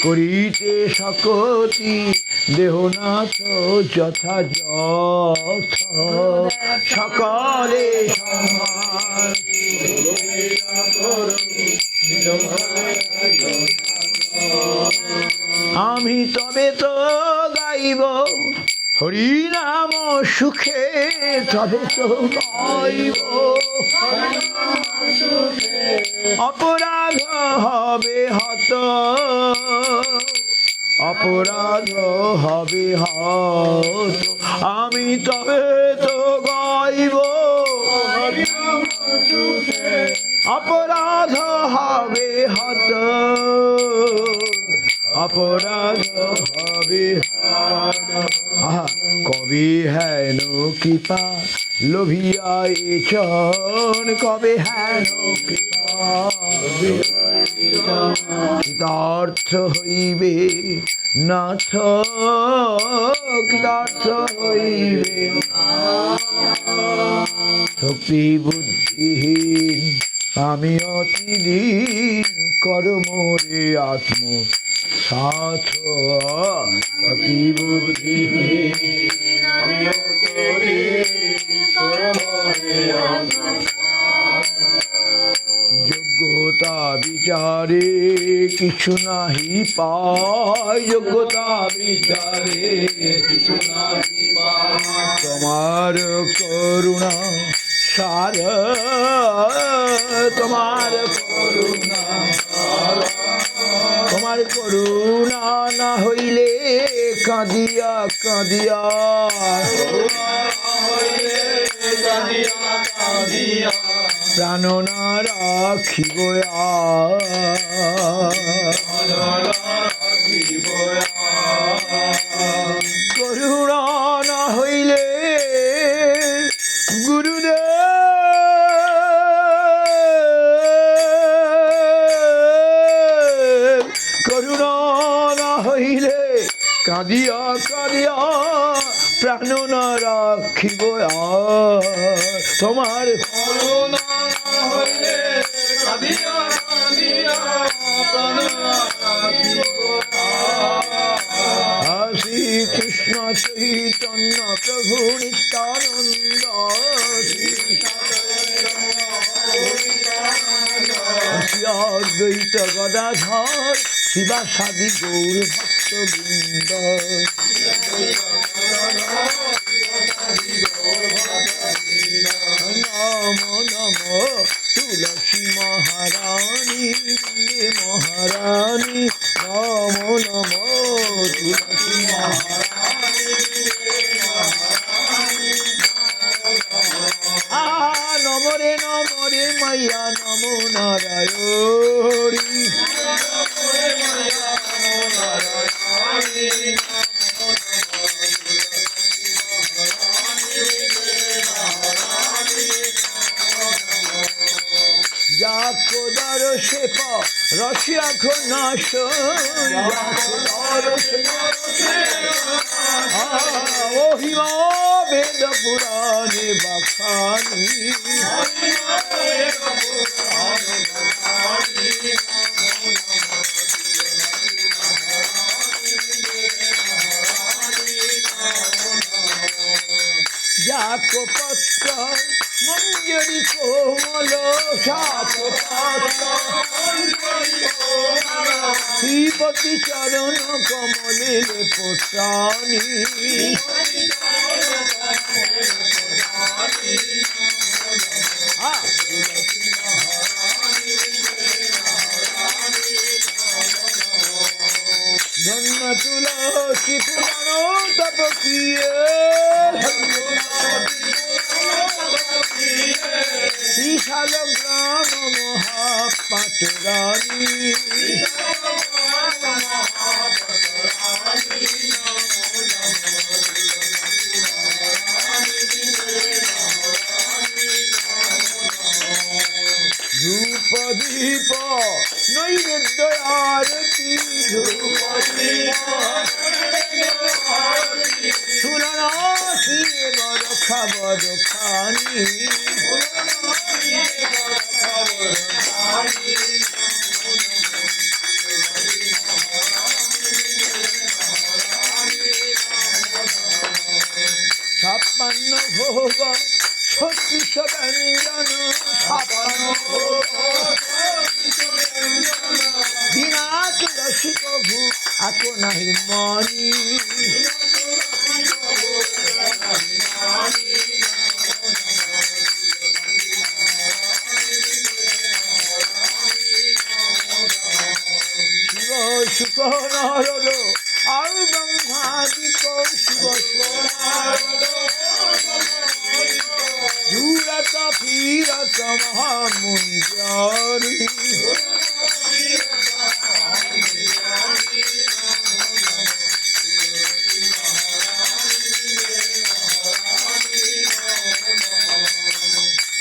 করিতে শকতি দেহনাথ যথাযথ সকলে সমান। আমি তবে তো গাইব হরি নাম সুখে, তবে তো গাইব অপরাধ হবে হত, অপরাধ হবে হত। আমি তবে তো গাইব অপরাধ হবে হত, অপরাধ হবে। কবি হেন কৃপা লোভিয়া এছন, কবে হেন কৃপা কৃতার্থ হইবে নাথ, কৃতার্থ হইবে। শক্তি বুদ্ধিহীন আমি অতিদিন, কর্মরে আত্ম সাথ। শক্তি বুদ্ধিহীন আমি অতিদিন, কর্মরে আত্ম সাথ। যোগ্যতা বিচারে কিছু নাহি পাই, যোগ্যতা বিচারে কিছু নাহি পাই। তোমার করুণা সার, তোমার করুণা, তোমার করুণা না হইলে কাঁদিয়া কাঁদিয়া, প্রাণ না রাখিব করুণা না হইলে গুরুদেব, করুণা না হইলে কাঁদিয়া কাঁদিয়া প্রাণ না রাখিব। তোমার করুণা না হইলে কাঁদিয়া কাঁদিয়া প্রাণ না রাখিব। শ্রী কৃষ্ণ চৈতন্য প্রভু নিত্যানন্দ, অদ্বৈত গদাধর শিবাসাদি গৌর ভক্তবৃন্দ। নমো নমো তুলসী মহারানী, বন্দে মহারানী। নমো নমো তুলসী মহারানী, নমরে নমরে মাইয়া নমো নারায়ণী। যাকোদার শেপ রসিয়া ঘনাশ, ওহিমা বেদ পুরাণে বাখানি। যাকো পত্র মঞ্জরি কোমল, শ্রীপতি চরণ কমলে পোষানি। ধন্য তুলসী পুরাণ তপ কিয়ে, বিশাল গ্রাম মহাপাটরানী। ধূপ দীপ নৈবেদ্য আরতি, সুরাসি বড় খবর খানি। ছাপ্পান্ন ভোগ ছত্রিশ ব্যঞ্জন ছাপ্পান্ন ভোগ বিনা তুলসী কভু আকো নাহি মনি শিব সুখ নরদ আর ব্রহ্মাদিক শিব জুরত ফিরত মহামুনি জ্ঞানী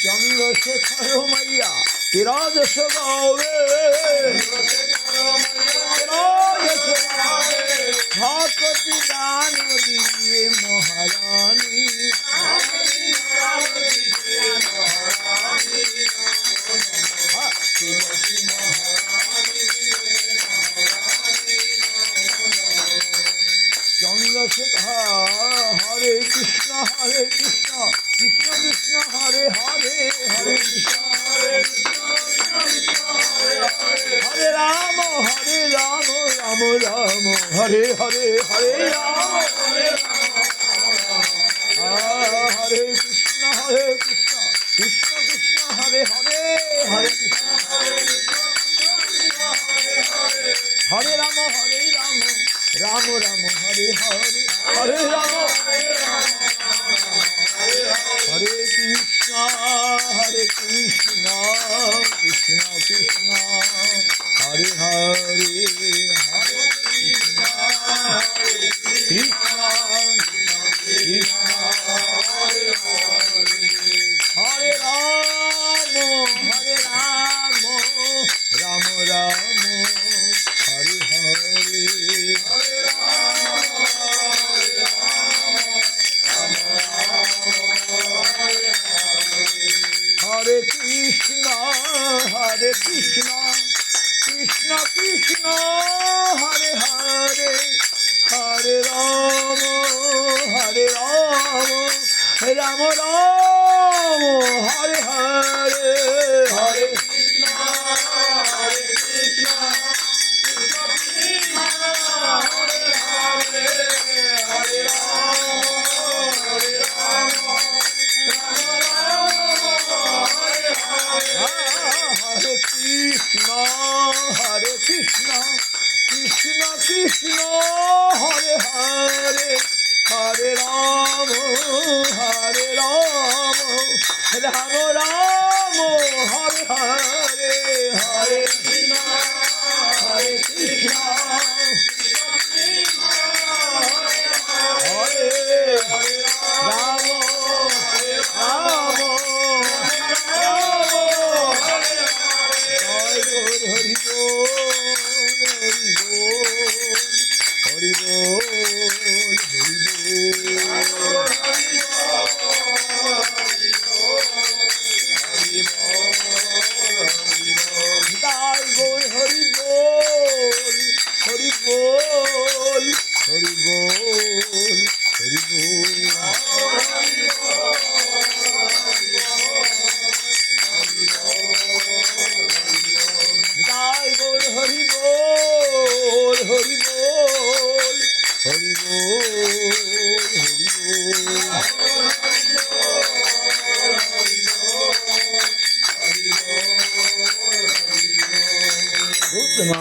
চন্দ্রশেখর মাইয়া তেরাদশ গাবে ভকতি দান দিয়ে মহারানী চন্দ্রশেখর হরে কৃষ্ণ কৃষ্ণ কৃষ্ণ হরে হরে হরে কৃষ্ণ হরে রাম রাম রাম হরে হরে হরে রাম হরে কৃষ্ণ কৃষ্ণ কৃষ্ণ হরে হরে হরে কৃষ্ণ হরে রাম রাম রাম হরে হরে হরে রাম হরে কৃষ্ণ কৃষ্ণ কৃষ্ণ হরে হরে হরে কৃষ্ণ কৃষ্ণ কৃষ্ণ হরে রাম রাম রাম হরে হরে হরে কৃষ্ণ কৃষ্ণ কৃষ্ণ হরে হরে হরে রাম রাম রাম হরে হরে হরে কৃষ্ণ হরে কৃষ্ণ কৃষ্ণ কৃষ্ণ হরে হরে হরে রাম রাম রাম হরে হরে হরে কৃষ্ণ হরে রাম রাম হরি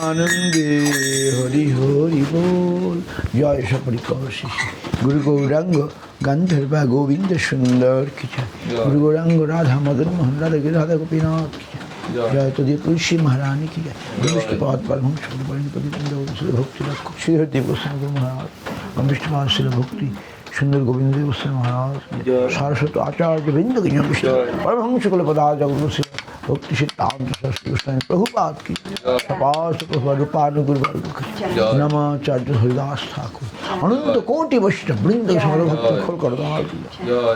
आनंदे हरि हरि बोल जय सपरिकर शिशि गुरु गौरांग गंधर्व गोविंद सुंदर की जय गुरु गौरांग राधा मदन मोहन राधा राधा गोपीनाथ की जय तदीय तुलसी महारानी की जय विष्णुपाद परमहंस भक्ति श्रीधर देव गोस्वामी गुरु महाराज विष्णुपाद शिल भक्ति सुंदर गोविंद देव गोस्वामी महाराज सारस्वत आचार्य वृंद की जय विष्णु परमहंस कुल पदार्थ गुरु भक्ति सिद्धांत सरस्वती गोस्वामी प्रभुपाद की सपास रूपानुगुरु नमाचार्य हरिदास ठाकुर अनंत कोटि वैष्णव वृंद भक्त खोल कर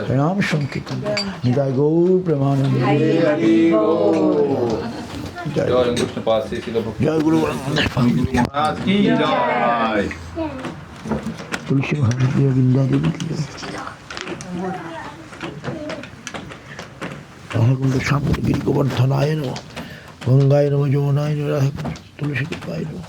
प्रणाम संकीर्तन निताय गौर प्रेमानंद जय गुरु महाराज की जय तुलसी महाराज वृंदा देवी की जय রাধাকুণ্ড শ্যামপুর গিরি গোবর্ধনায় নম, গঙ্গায় নম, যমুনায় নম, রাধা তুলসী পায় নম।